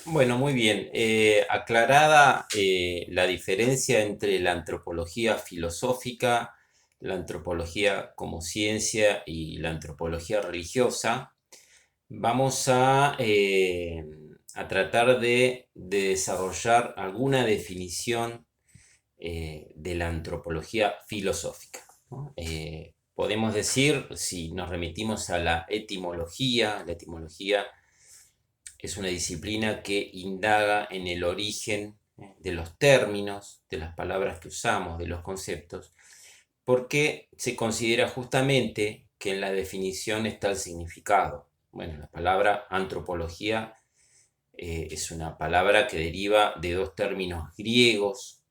Bueno, muy bien. Aclarada la diferencia entre la antropología filosófica, la antropología como ciencia y la antropología religiosa, vamos a tratar de desarrollar alguna definición de la antropología filosófica, ¿no? Podemos decir, si nos remitimos a la etimología es una disciplina que indaga en el origen de los términos, de las palabras que usamos, de los conceptos, porque se considera justamente que en la definición está el significado. Bueno, la palabra antropología es una palabra que deriva de dos términos griegos.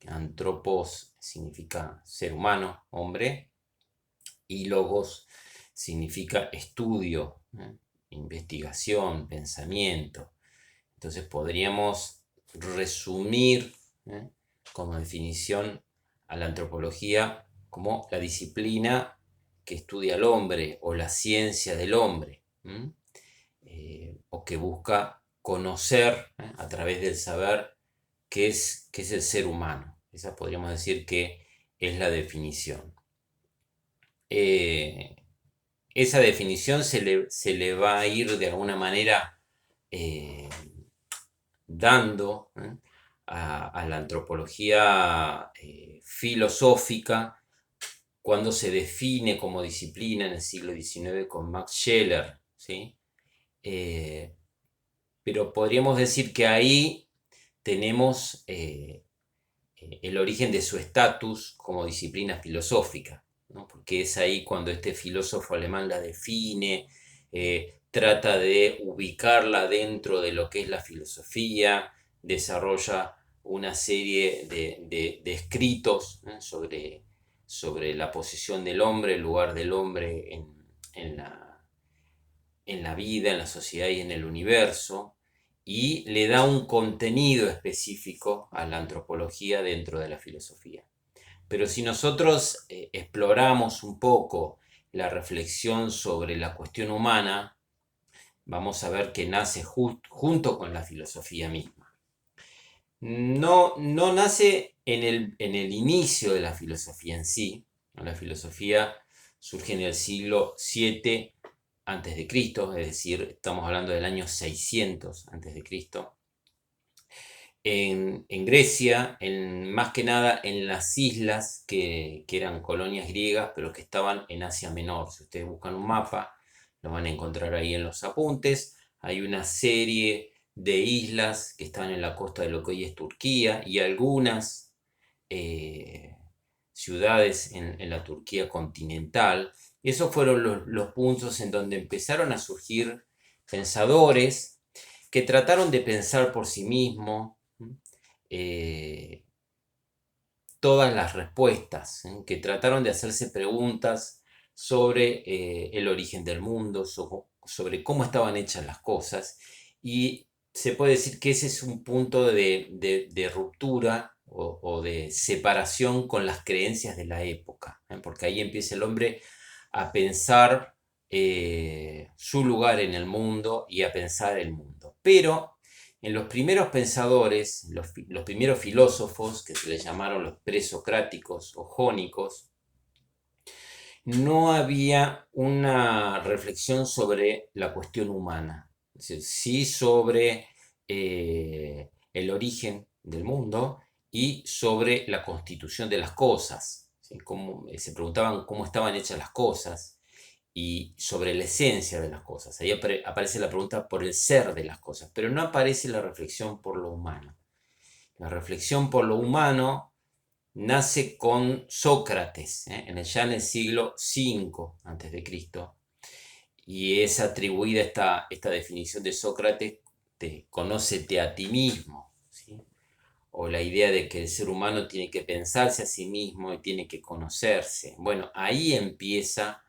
Antropos significa ser humano, hombre, y logos significa estudio, investigación, pensamiento. Entonces podríamos resumir como definición a la antropología como la disciplina que estudia al hombre o la ciencia del hombre, o que busca conocer a través del saber qué es el ser humano. Esa podríamos decir que es la definición. Eh, Esa definición se le va a ir de alguna manera eh, dando a la antropología filosófica cuando se define como disciplina en el siglo XIX con Max Scheler, ¿sí? Eh, pero podríamos decir que ahí tenemos el origen de su estatus como disciplina filosófica, ¿no? Porque es ahí cuando este filósofo alemán la define, trata de ubicarla dentro de lo que es la filosofía, desarrolla una serie de escritos, ¿eh? sobre la posición del hombre, el lugar del hombre en la, en la vida, en la sociedad y en el universo, y le da un contenido específico a la antropología dentro de la filosofía. Pero si nosotros exploramos un poco la reflexión sobre la cuestión humana, vamos a ver que nace junto con la filosofía misma. No nace en el inicio de la filosofía en sí. La filosofía surge en el siglo VII antes de Cristo, es decir, estamos hablando del año 600 antes de Cristo, en Grecia, más que nada en las islas que eran colonias griegas, pero que estaban en Asia Menor. Si ustedes buscan un mapa, lo van a encontrar ahí en los apuntes. Hay una serie de islas que están en la costa de lo que hoy es Turquía y algunas eh, ciudades en la Turquía continental. Esos fueron los puntos en donde empezaron a surgir pensadores que trataron de pensar por sí mismos eh, todas las respuestas, que trataron de hacerse preguntas sobre el origen del mundo, sobre cómo estaban hechas las cosas, y se puede decir que ese es un punto de ruptura o de separación con las creencias de la época, porque ahí empieza el hombre a pensar su lugar en el mundo y a pensar el mundo. Pero en los primeros pensadores, los primeros filósofos, que se les llamaron los presocráticos o jónicos, no había una reflexión sobre la cuestión humana, es decir, sí sobre el origen del mundo y sobre la constitución de las cosas. ¿Sí? Se preguntaban cómo estaban hechas las cosas y sobre la esencia de las cosas. Ahí aparece la pregunta por el ser de las cosas, pero no aparece la reflexión por lo humano. La reflexión por lo humano nace con Sócrates, ya en el siglo V a.C., y es atribuida esta definición de Sócrates de conócete a ti mismo, ¿sí? O la idea de que el ser humano tiene que pensarse a sí mismo y tiene que conocerse. Bueno, ahí empieza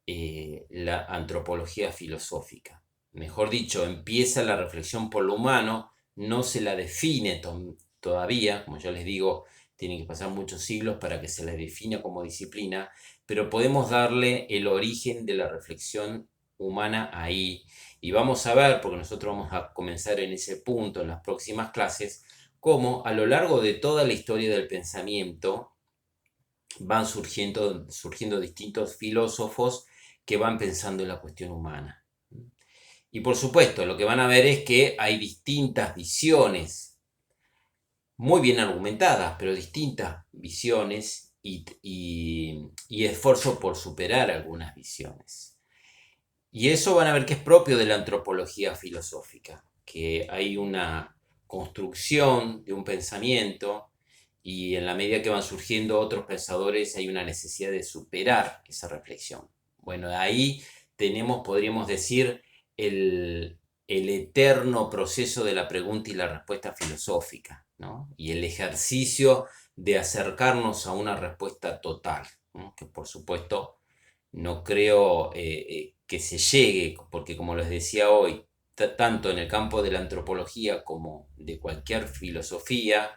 la antropología filosófica. Mejor dicho, empieza la reflexión por lo humano, no se la define todavía, como yo les digo, tienen que pasar muchos siglos para que se la defina como disciplina, pero podemos darle el origen de la reflexión humana ahí. Y vamos a ver, porque nosotros vamos a comenzar en ese punto en las próximas clases, cómo a lo largo de toda la historia del pensamiento van surgiendo distintos filósofos que van pensando en la cuestión humana. Y por supuesto, lo que van a ver es que hay distintas visiones, muy bien argumentadas, pero distintas visiones y esfuerzo por superar algunas visiones. Y eso van a ver que es propio de la antropología filosófica, que hay una construcción de un pensamiento y en la medida que van surgiendo otros pensadores hay una necesidad de superar esa reflexión. Bueno, ahí tenemos, podríamos decir, el, el eterno proceso de la pregunta y la respuesta filosófica, ¿no? Y el ejercicio de acercarnos a una respuesta total, ¿no? Que por supuesto no creo que se llegue, porque como les decía hoy, tanto en el campo de la antropología como de cualquier filosofía,